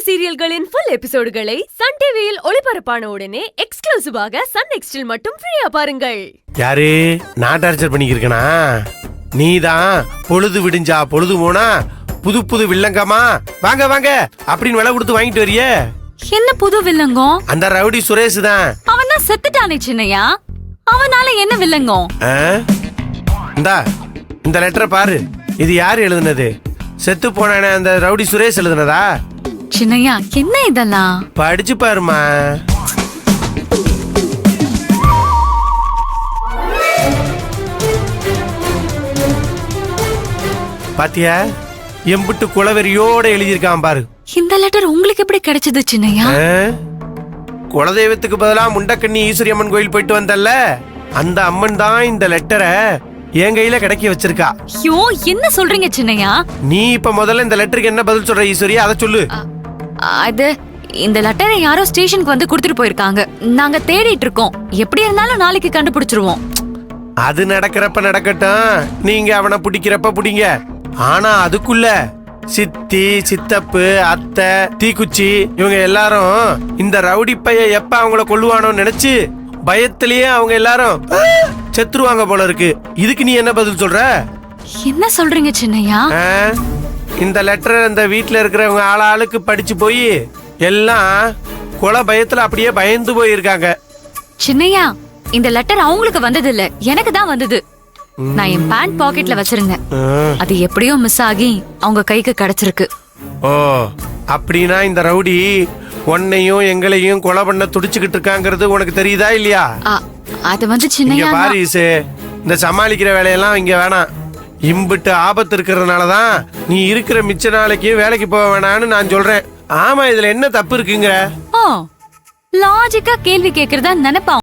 சீரியல்களின் full எபிசோடுகளை Sun டிவியில் ஒளிபரப்பான உடனே எக்ஸ்க்ளூசிவாக சன் நெக்ஸ்டில் மட்டும் ஃப்ரீயா பாருங்கள். யாரு நான் டார்ச்சர் பண்ணிக்கிருக்கனா? நீதான் பொழுது விடிஞ்சா பொழுது போனா புது புது வில்லங்கமா வாங்க வாங்க அப்படின்னு விலை கொடுத்து வாங்கிட்டு வரிய. என்ன புது வில்லங்கம்? அந்த ரவுடி சுரேஷ் தான். அவன் தான் செத்துட்டானே சின்னையா, அவனால என்ன வில்லங்கம்? இந்த லெட்டரை பாரு. இது யாரு எழுதுனது? செத்து போன அந்த ரவுடி சுரேஷ் எழுதுனதா? சின்னையா என்ன இதெல்லாம்? படிச்சு பாருமா. பாத்தியா, எம்பிட்டு குலவெறியோட எழுதியிருக்கான் பாரு. இந்த லெட்டர் உங்களுக்கு எப்படி கிடைச்சது சின்னையா? குலதெய்வத்துக்கு பதிலா முண்டக்கண்ணி ஈஸ்வரி அம்மன் கோயில் போயிட்டு வந்தல்ல, அந்த அம்மன் தான் இந்த லெட்டரை என் கையில கிடைக்க வச்சிருக்கா. ஐயோ என்ன சொல்றீங்க சின்னையா? நீ இப்ப முதல்ல இந்த லெட்டருக்கு என்ன பதில் சொல்ற ஈஸ்வரி, அதை சொல்லு. அது இந்த லெட்டரை யாரோ ஸ்டேஷனுக்கு வந்து கொடுத்துட்டு போயிருக்காங்க. நாங்க தேடிட்டு இருக்கோம். எப்படி இருந்தாலும் நாளைக்கு கண்டுபிடிச்சிருவோம். அது நடக்கிறப்ப நடக்கட்டும், நீங்க அவனை பிடிக்கிறப்ப பிடிங்க. ஆனா அதுக்குள்ள சித்தி, சித்தப்பு, அத்தை, தீக்குச்சி இவங்க எல்லாரும் இந்த ரவுடி பைய எப்ப அவங்கள கொல்லுவானோன்னு நினைச்சு பயத்திலேயே அவங்க எல்லாரும் செத்துருவாங்க போல இருக்கு. இதுக்கு நீ என்ன பதில் சொல்ற? என்ன சொல்றீங்க சின்னையா? இந்த லெட்டர் இந்த வீட்டுல இருக்கிறவங்க ஆளாளுக்கு படிச்சு போய் எல்லாம் கொலை பயத்துல அப்படியே பயந்து போயிருக்காங்க. சின்னையா இந்த லெட்டர் அவங்களுக்கு வந்தது இல்ல, எனக்கு தான் வந்தது. நான் என் பேண்ட் பாக்கெட்ல வச்சிருந்தேன். அது எப்படியோ மிஸ் ஆகி அவங்க கைக்கு கிடைச்சிருக்கு. ஓ, அப்படின்னா இந்த ரவுடி உன்னையும் எங்களையும் கொலை பண்ண துடிச்சுக்கிட்டு இருக்காங்கிறது உனக்கு தெரியுதா இல்லையா? அது வந்து சின்னையா பாரிசு, இந்த சமாளிக்கிற வேலையெல்லாம் இங்க வேணாம். இம்பிட்டு ஆபத்து இருக்கிறதுனாலதான் நீ இருக்கிற மிச்ச நாளைக்கு வேலைக்கு போக வேணான்னு நான் சொல்றேன். ஆமா, இதுல என்ன தப்பு இருக்குங்க? லாஜிக்கா கேள்வி கேக்குறதா நினைப்பா.